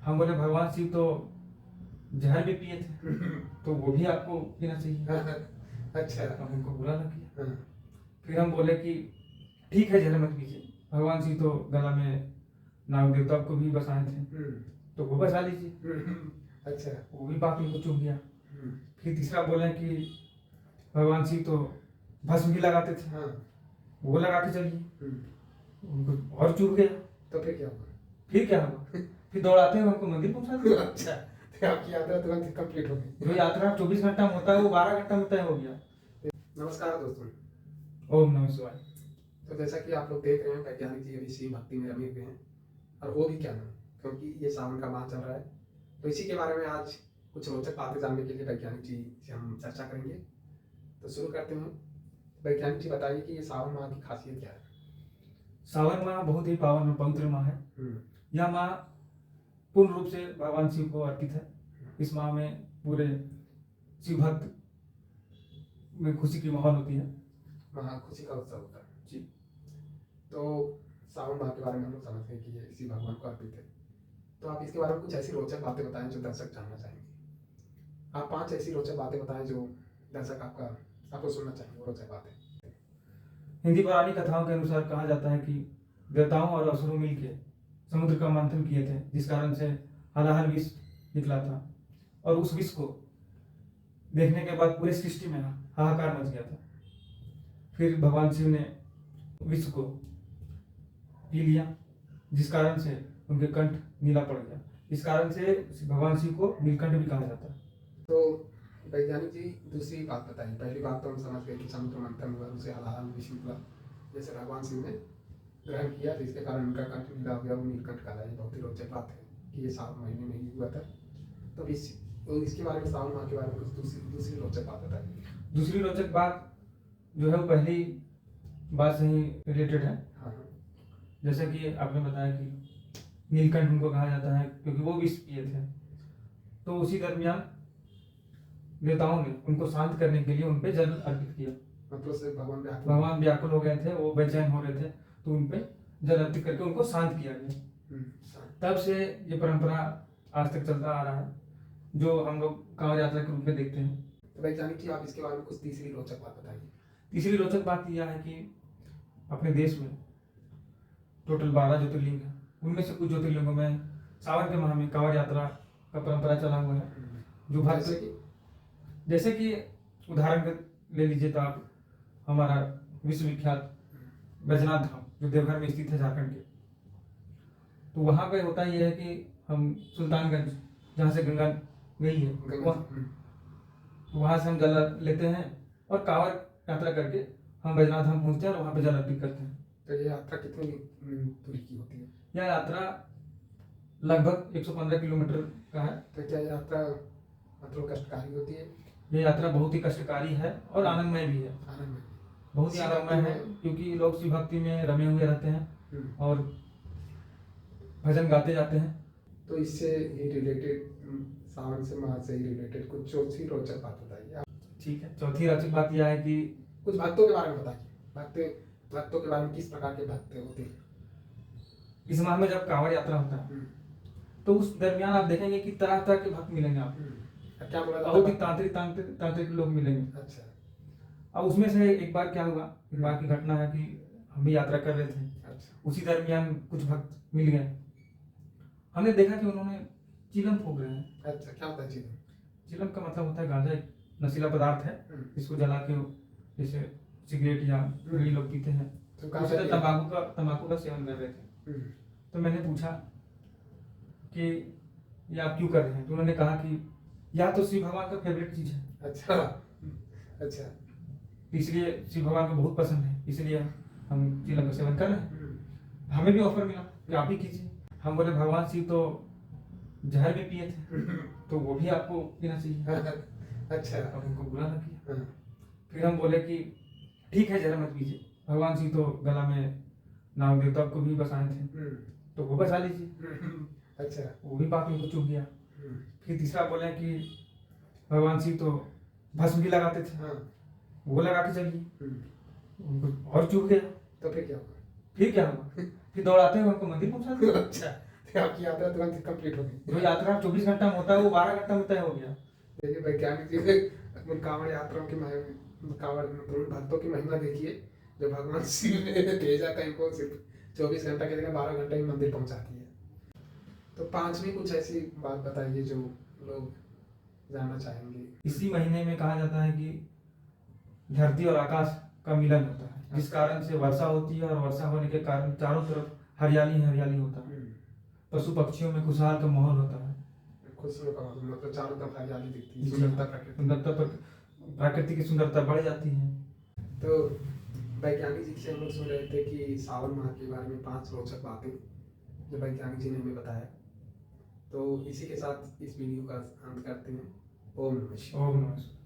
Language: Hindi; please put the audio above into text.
हम बोले भगवान शिव तो जहर भी पिए थे तो वो भी आपको पीना चाहिए। अच्छा। अब उनको बुरा लग गया। हाँ। फिर हम बोले कि ठीक है जहर मत पीजिए, भगवान शिव तो गला में नाग देवता को भी बसाए थे तो वो बसा लीजिए। अच्छा। वो भी बात उनको चुभ गया। हम्म। फिर तीसरा बोले कि भगवान शिव तो भस्म भी लगाते थे, हाँ। वो लगा के चलिए। हम्म। उनको और चुभ गया। तो फिर क्या हुआ? फिर क्या हुआ, फिर दौड़ाते हुए हमको मंदिर पहुंचा दिया। अच्छा, तो आपकी यात्रा तुरंत कंप्लीट हो गई। जो यात्रा 24 घंटा में होता है वो 12 घंटा में तय हो गया। नमस्कार दोस्तों। ओम नमः शिवाय। तो जैसा कि आप लोग देख रहे हैं, वैज्ञानिक जी अभी शिव भक्ति में रमे हुए हैं, और वो भी क्या नाम, क्योंकि ये सावन का माह चल रहा है, तो इसी के बारे में आज कुछ रोचक बातें जानने के लिए वैज्ञानिक जी से हम चर्चा करेंगे। तो शुरू करते हैं। वैज्ञानिक जी बताइए कि ये सावन माह की खासियत क्या है? सावन माह बहुत ही पावन और पवित्र माह है। यह माह पूर्ण रूप से भगवान शिव को अर्पित है। इस माह में पूरे शिव भक्त में खुशी की माहौल होती है। महा खुशी का उत्सव होता है जी। तो सावन माह के बारे में हम लोग समझते हैं कि ये इसी भगवान को अर्पित है, तो आप इसके बारे में कुछ ऐसी रोचक बातें बताएं जो दर्शक जानना चाहेंगे। आप 5 ऐसी रोचक बातें बताएं जो दर्शक आपको सुनना चाहेंगे, वो रोचक बातें। हिंदी पौराणिक कथाओं के अनुसार कहा जाता है कि देवताओं और असुरों मिलकर समुद्र का मंथन किए थे, जिस कारण से हलाहल विष निकला था और उस विष को देखने के बाद पूरे सृष्टि में हाहाकार मच गया था। फिर भगवान शिव ने विष को पी लिया, जिस कारण से उनके कंठ नीला पड़ गया। इस कारण से भगवान शिव को नीलकंठ भी कहा जाता है। तो वैज्ञानिक जी दूसरी बात बताइए। पहली बात तो हम समझ गए कि समुद्र मंथन हुआ, उसे हलाहल विष निकला, जैसे भगवान शिव ने ग्रहण किया जिसके कारण उनका कंठ नीला हो गया, वो नीलकंठ कहलाया। ये बहुत ही रोचक बात है कि ये सावन महीने में ही हुआ था। तो इसके बारे में, सावन माह के बारे में कुछ दूसरी रोचक बात बताइए। दूसरी रोचक बात जो है वो पहली बात से ही रिलेटेड है। हाँ। जैसे कि आपने बताया कि नीलकंठ उनको कहा जाता है क्योंकि वो विष पिए थे, तो उसी दरमियान देवताओं ने उनको शांत करने के लिए उन पे जल अर्पित किया। मतलब से भगवान व्याकुल हो गए थे, वो बेचैन हो रहे थे, तो उन पे जल अर्पित करके उनको शांत किया गया। तब से ये परंपरा आज तक चलता आ रहा है, जो हम लोग कांवड़ यात्रा के रूप में देखते हैं। तो वैज्ञानिक जी आप इसके बारे में कुछ तीसरी रोचक बात बताइए। तीसरी रोचक बात यह है कि अपने देश में टोटल 12 ज्योतिर्लिंग है। उनमें से कुछ ज्योतिर्लिंगों में सावन के माह में कांवड़ यात्रा का परंपरा चला हुआ है। जो भक्त जैसे कि उदाहरण ले लीजिए तो आप हमारा विश्वविख्यात बैजनाथ धाम जो देवघर में स्थित है झारखंड के, तो वहाँ पे होता ये है कि हम सुल्तानगंज जहाँ से गंगा गई है वहाँ से हम जल लेते हैं और कांवड़ यात्रा करके हम बैजनाथ धाम पहुँचते हैं और वहाँ पे जल अर्पित करते हैं। तो ये यात्रा कितनी दूरी की होती है? यह यात्रा लगभग 115 किलोमीटर का है। तो क्या यात्रा मतलब कष्टकारी होती है? ये यात्रा बहुत ही कष्टकारी है और आनंदमय भी है। आनंदमय, बहुत ही आनंदमय है क्योंकि लोग शिव भक्ति में रमे हुए रहते हैं और भजन गाते जाते हैं। तो इससे ही रिलेटेड, सावन से माह से ही रिलेटेड कुछ चौथी रोचक बात बताइए आप। ठीक है, चौथी रोचक बात यह है कि कुछ भक्तों के बारे में बताइए। भक्तों के बारे में, किस प्रकार के भक्त होते हैं? इस माह में जब कांवड़ यात्रा होता है तो उस दरमियान आप देखेंगे कि तरह तरह के भक्त मिलेंगे आपको। क्या बोला? बहुत ही तांत्रिक लोग मिलेंगे। अच्छा। अब उसमें से एक बार क्या हुआ, एक बार की घटना है कि हम भी यात्रा कर रहे थे। अच्छा। उसी दरमियान कुछ भक्त मिल गए। हमने देखा कि उन्होंने चिलम फूंक रहे हैं। अच्छा, क्या होता है चिलम? चिलम का मतलब होता है गांजा, एक नशीला पदार्थ है, इसको जला के जैसे सिगरेट या बीड़ी लोग पीते हैं, तो तंबाकू का सेवन कर रहे थे। तो मैंने पूछा कि ये आप क्यों कर रहे हैं, तो उन्होंने कहा कि यह तो शिव भगवान का फेवरेट चीज है। अच्छा। अच्छा। इसलिए शिव भगवान को बहुत पसंद है, इसलिए हम चिलम का सेवन कर रहे हैं। हमें भी ऑफर मिला कि आप भी कीजिए। हम बोले भगवान शिव तो जहर भी पिए थे तो वो भी आपको पीना चाहिए। अच्छा। अब उनको बुरा लग गया। फिर हम बोले कि ठीक है जहर मत पीजिए, भगवान शिव तो गला में नाग देवता को भी बसाए थे तो वो बसा लीजिए। अच्छा। वो भी बात उनको चुभ गया। फिर तीसरा बोले कि भगवान शिव तो भस्म भी लगाते थे, वो लगा के चलिए। उनको और चुभ गया। तो फिर क्या हुआ? फिर दौड़ाते हुए हमको मंदिर पहुंचा दिया। अच्छा, आपकी यात्रा तुरंत कंप्लीट हो गई। जो यात्रा 24 घंटा में होता है वो 12 घंटा में तय हो गया। देखिए वैज्ञानिक जी ने उन कांवड़ यात्राओं की कांवड़ भक्तों की महिमा देखिए, जो भगवान शिव ने भेजा था इनको सिर्फ 24 घंटा की जगह 12 घंटे में मंदिर पहुंचाती है। तो पांचवी कुछ ऐसी बात बताइए जो लोग जानना चाहेंगे। इसी महीने में कहा जाता है कि धरती और आकाश का मिलन होता है, जिस कारण से वर्षा होती है, और वर्षा होने के कारण चारों तरफ हरियाली ही हरियाली होता है। पशु पक्षियों में खुशहाल का माहौल होता है। खुशियों का मतलब चारों तरफ हरियाली दिखती है, जी। सुंदरता प्रकृति। सुंदरता पर प्रकृति की सुंदरता बढ़ जाती है। तो वैज्ञानिक जी से हम लोग सुन रहे थे कि सावन माह के बारे में 5 रोचक बातें जो वैज्ञानिक जी ने हमें बताया। तो इसी के साथ इस वीडियो का अंत करते हैं। ओम नमः शिवाय। ओम नमः शिवाय।